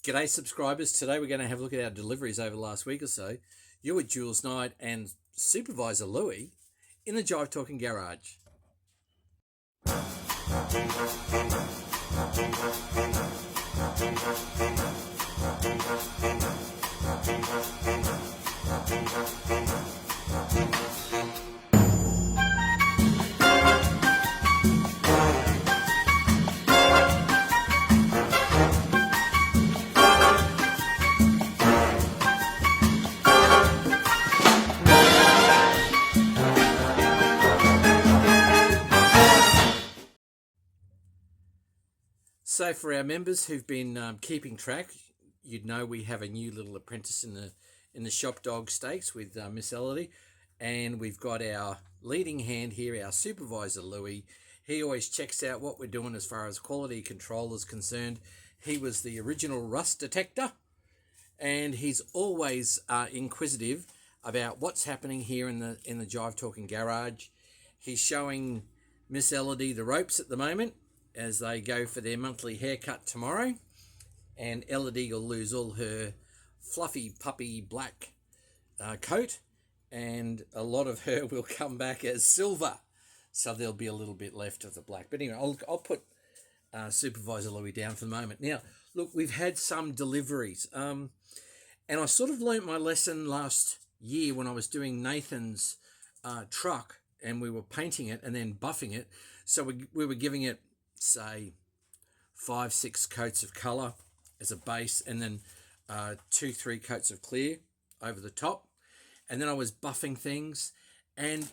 G'day subscribers. Today we're going to have a look at our deliveries over the last week or so. You're with Jules Knight and Supervisor Louie in the Jive Talking Garage. So for our members who've been keeping track, you'd know we have a new little apprentice in the shop dog stakes with Miss Elodie, and we've got our leading hand here, our Supervisor Louie. He always checks out what we're doing as far as quality control is concerned. He was the original rust detector, and he's always inquisitive about what's happening here in the Jive Talking Garage. He's showing Miss Elodie the ropes at the moment as they go for their monthly haircut tomorrow, and Elodie will lose all her fluffy puppy black coat, and a lot of her will come back as silver, so there'll be a little bit left of the black. But anyway, I'll put Supervisor Louie down for the moment. Now look, we've had some deliveries, and I sort of learnt my lesson last year when I was doing Nathan's truck, and we were painting it and then buffing it. So we were giving it, say, 5-6 coats of colour as a base, and then 2-3 coats of clear over the top. And then I was buffing things, and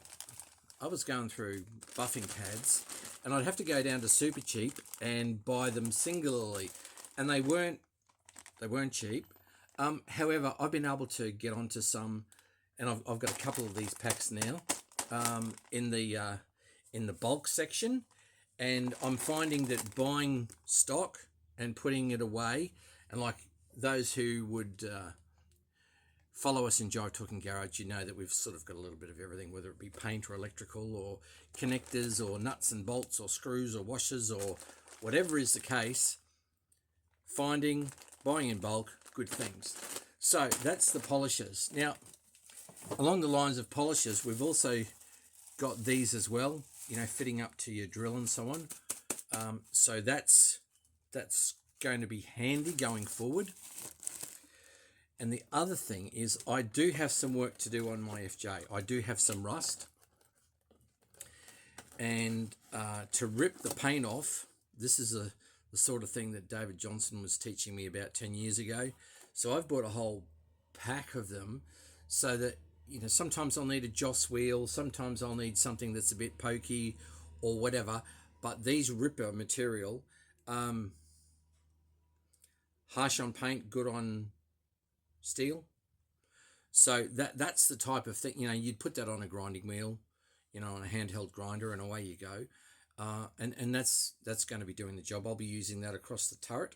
I was going through buffing pads, and I'd have to go down to Supercheap and buy them singularly, and they weren't cheap. However, I've been able to get onto some, and I've got a couple of these packs now in the bulk section. And I'm finding that buying stock and putting it away, and like those who would follow us in Jive Talking Garage, you know that we've sort of got a little bit of everything, whether it be paint or electrical or connectors or nuts and bolts or screws or washers or whatever is the case. Buying in bulk, good things. So that's the polishers. Now, along the lines of polishers, we've also got these as well, you know, fitting up to your drill and so on. So that's going to be handy going forward. And the other thing is, I do have some work to do on my FJ. I do have some rust, and to rip the paint off, this is the sort of thing that David Johnson was teaching me about 10 years ago. So I've bought a whole pack of them, so that, you know, sometimes I'll need a Joss wheel, sometimes I'll need something that's a bit pokey or whatever, but these ripper material, harsh on paint, good on steel. So that's the type of thing, you know, you'd put that on a grinding wheel, you know, on a handheld grinder, and away you go. And that's going to be doing the job. I'll be using that across the turret,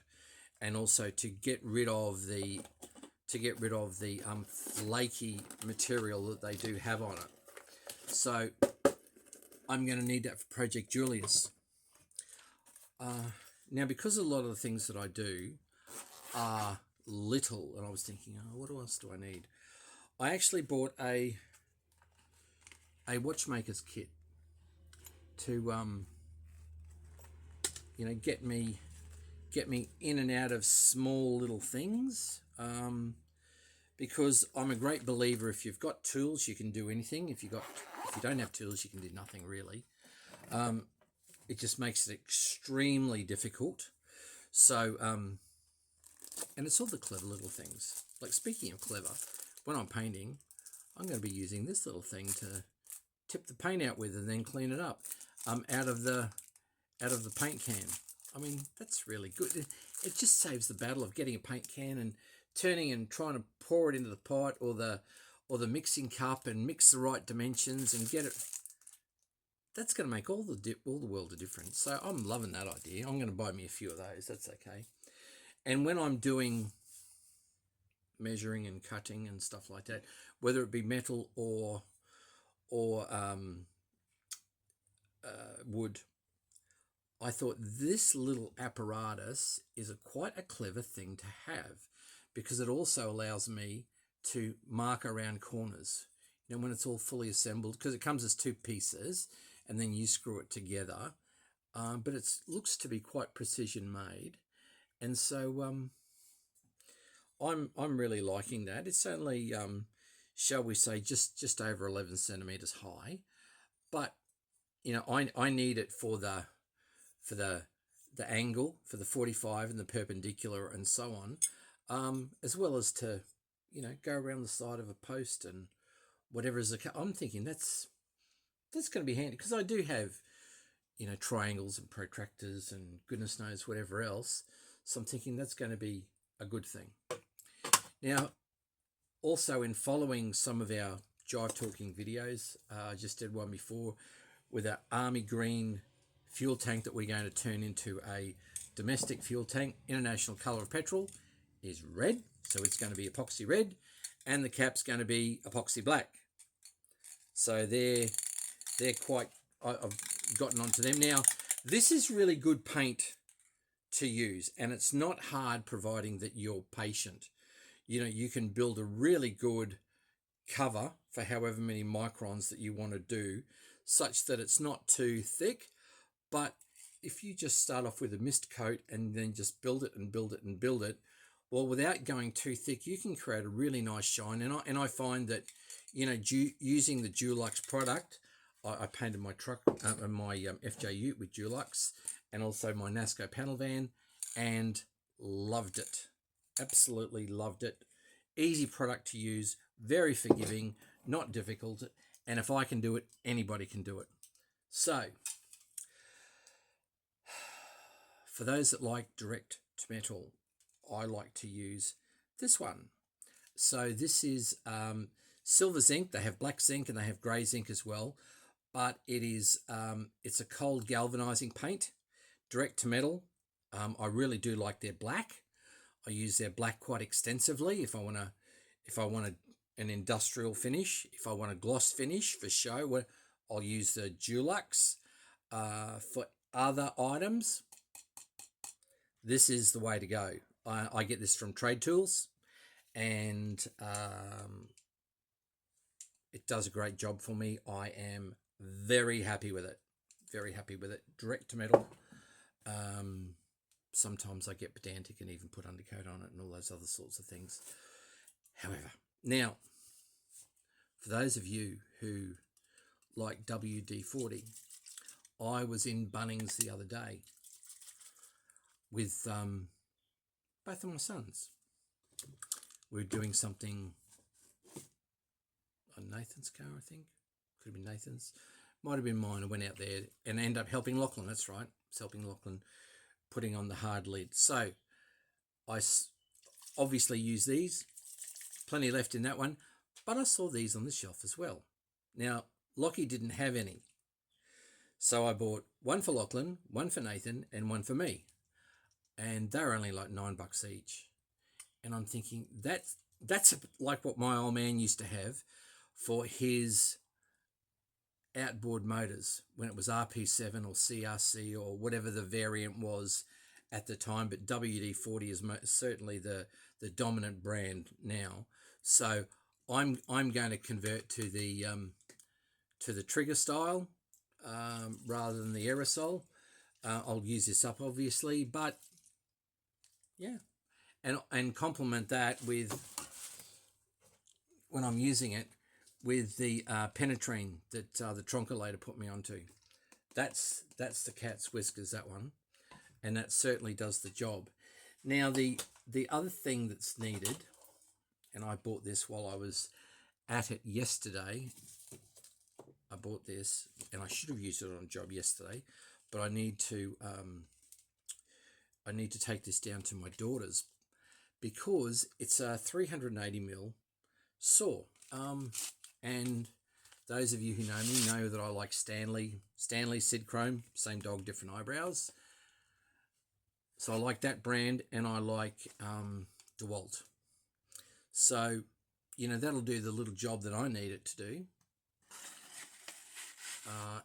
and also to get rid of the flaky material that they do have on it. So I'm going to need that for Project Julius. Now, because a lot of the things that I do are little, and I was thinking, oh, what else do I need? I actually bought a watchmaker's kit to you know, get me in and out of small little things. Because I'm a great believer, if you've got tools, you can do anything. If you don't have tools, you can do nothing really. It just makes it extremely difficult. So, and it's all the clever little things. Like, speaking of clever, when I'm painting, I'm going to be using this little thing to tip the paint out with and then clean it up out of the paint can. I mean, that's really good. It just saves the battle of getting a paint can and turning and trying to pour it into the pot or the mixing cup and mix the right dimensions and get it. That's going to make all the world of difference. So I'm loving that idea. I'm going to buy me a few of those. That's okay. And when I'm doing measuring and cutting and stuff like that, whether it be metal or wood, I thought this little apparatus is quite a clever thing to have, because it also allows me to mark around corners. You know, when it's all fully assembled, because it comes as two pieces and then you screw it together. But it looks to be quite precision made, and so I'm really liking that. It's only shall we say just over 11 centimeters high, but you know, I need it for the angle, for the 45 and the perpendicular and so on, as well as to, you know, go around the side of a post and whatever is I'm thinking that's going to be handy, because I do have, you know, triangles and protractors and goodness knows whatever else. So I'm thinking that's going to be a good thing. Now, also in following some of our Jive Talking videos, I just did one before with our army green fuel tank that we're going to turn into a domestic fuel tank. International colour of petrol is red, so it's going to be epoxy red, and the cap's going to be epoxy black. So they're quite, I've gotten onto them. Now, this is really good paint to use, and it's not hard, providing that you're patient. You know, you can build a really good cover for however many microns that you want to do, such that it's not too thick. But if you just start off with a mist coat and then just build it and build it and build it, well, without going too thick, you can create a really nice shine. And I find that, you know, using the Dulux product, I painted my truck, my FJ Ute with Dulux, and also my NASCO panel van, and loved it. Absolutely loved it. Easy product to use, very forgiving, not difficult, and if I can do it, anybody can do it. So, for those that like direct to metal, I like to use this one. So this is silver zinc. They have black zinc and they have grey zinc as well, but it is it's a cold galvanizing paint, direct to metal. I really do like their black. I use their black quite extensively if I want an industrial finish. If I want a gloss finish for show, I'll use the Dulux. For other items, this is the way to go. I get this from Trade Tools, and it does a great job for me. I am very happy with it. Very happy with it. Direct to metal. Sometimes I get pedantic and even put undercoat on it and all those other sorts of things. However, now, for those of you who like WD-40, I was in Bunnings the other day with both of my sons. We were doing something on Nathan's car, I think. Could have been Nathan's. Might have been mine. I went out there and ended up helping Lachlan. That's right. It's helping Lachlan putting on the hard lid. So I obviously use these. Plenty left in that one. But I saw these on the shelf as well. Now, Lockie didn't have any. So I bought one for Lachlan, one for Nathan, and one for me. And they're only like $9 each. And I'm thinking, that's like what my old man used to have for his outboard motors when it was RP7 or CRC or whatever the variant was at the time. But WD-40 is certainly the dominant brand now. So I'm going to convert to the trigger style rather than the aerosol. I'll use this up obviously, but yeah, and complement that with, when I'm using it, with the Penetrine that the Troncolator put me onto. That's the cat's whiskers, that one, and that certainly does the job. Now the other thing that's needed, and I bought this while I was at it yesterday. I bought this, and I should have used it on a job yesterday, but I need to take this down to my daughter's because it's a 380mm saw. And those of you who know me know that I like Stanley Sidchrome, same dog, different eyebrows. So I like that brand, and I like DeWalt. So, you know, that'll do the little job that I need it to do.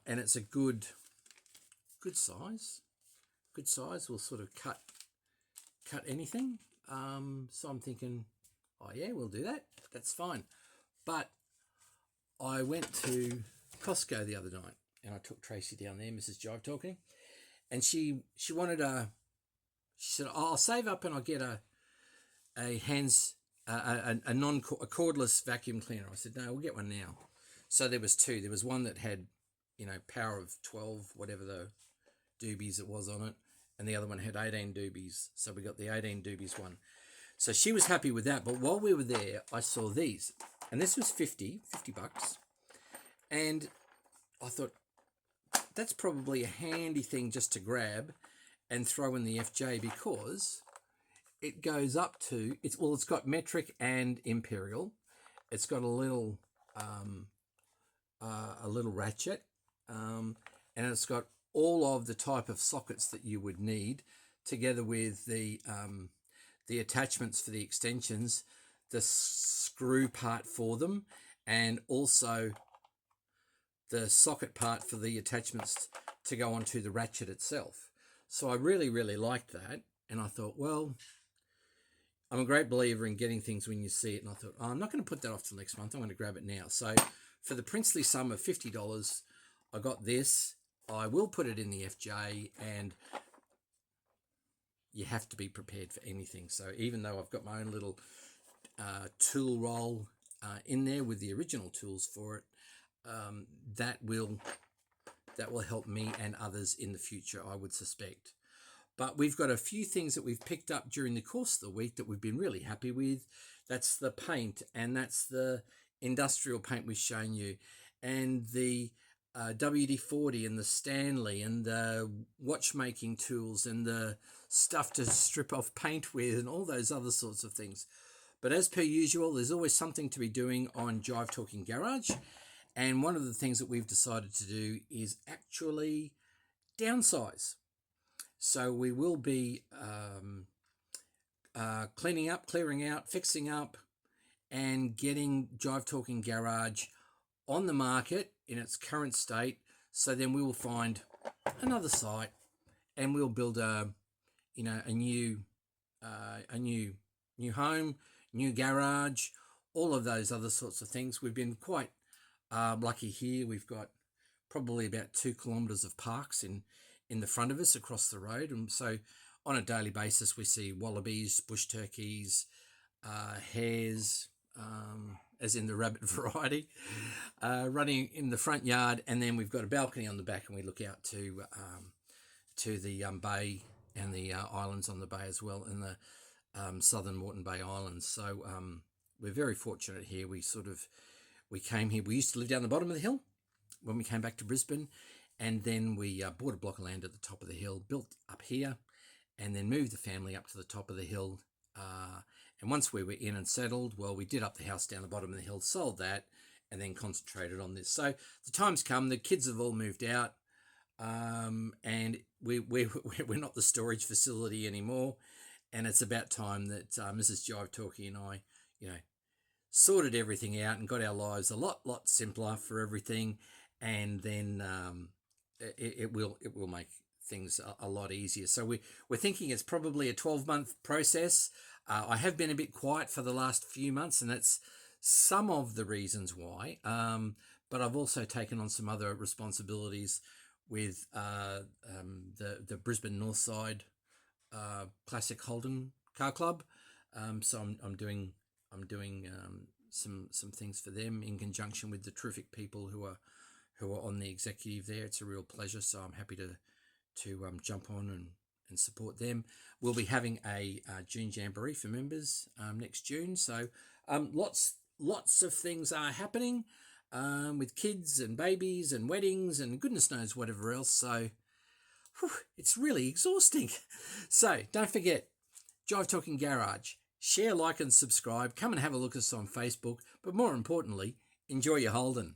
And it's a good size. good size, will sort of cut anything. So I'm thinking, oh yeah, we'll do that. That's fine. But I went to Costco the other night and I took Tracy down there, Mrs. Jive Talking, and she wanted she said, oh, I'll save up and I'll get a cordless vacuum cleaner. I said, no, we'll get one now. So there was two. There was one that had, power of 12, whatever the doobies it was on it, and the other one had 18 doobies. So we got the 18 doobies one. So she was happy with that. But while we were there, I saw these, and this was $50, and I thought that's probably a handy thing just to grab and throw in the FJ, because it goes up to, it's got metric and imperial. It's got a little ratchet, and it's got all of the type of sockets that you would need, together with the attachments for the extensions, the screw part for them, and also the socket part for the attachments to go onto the ratchet itself. So I really, really liked that, and I thought, well, I'm a great believer in getting things when you see it, and I thought, oh, I'm not going to put that off till next month. I'm going to grab it now. So for the princely sum of $50, I got this. I will put it in the FJ, and you have to be prepared for anything. So even though I've got my own little tool roll in there with the original tools for it, that will help me and others in the future, I would suspect. But we've got a few things that we've picked up during the course of the week that we've been really happy with. That's the paint, and that's the industrial paint we've shown you, and the WD-40 and the Stanley and the watchmaking tools and the stuff to strip off paint with and all those other sorts of things. But as per usual, there's always something to be doing on Jive Talking Garage. And one of the things that we've decided to do is actually downsize. So we will be cleaning up, clearing out, fixing up, and getting Jive Talking Garage on the market in its current state. So then we will find another site, and we'll build a new home, new garage, all of those other sorts of things. We've been quite lucky here. We've got probably about 2 kilometres of parks in the front of us across the road, and so on a daily basis we see wallabies, bush turkeys, hares, as in the rabbit variety, running in the front yard. And then we've got a balcony on the back, and we look out to the bay and the islands on the bay as well, in the southern Moreton Bay Islands. So we're very fortunate here. We came here, we used to live down the bottom of the hill when we came back to Brisbane, and then we bought a block of land at the top of the hill, built up here, and then moved the family up to the top of the hill. And once we were in and settled, well, we did up the house down the bottom of the hill, sold that, and then concentrated on this. So the time's come, the kids have all moved out, and we're not the storage facility anymore. And it's about time that Mrs. Jive Talkie and I, sorted everything out and got our lives a lot simpler for everything. And then it will make things a lot easier. So we're thinking it's probably a 12-month process. I have been a bit quiet for the last few months, and that's some of the reasons why. But I've also taken on some other responsibilities with the Brisbane Northside Classic Holden Car Club. So I'm doing some things for them in conjunction with the terrific people who are on the executive there. It's a real pleasure. So I'm happy to jump on and support them. We'll be having a June Jamboree for members next June. So lots of things are happening with kids and babies and weddings and goodness knows whatever else. So it's really exhausting. So don't forget, Jive Talking Garage. Share, like and subscribe. Come and have a look at us on Facebook. But more importantly, enjoy your Holden.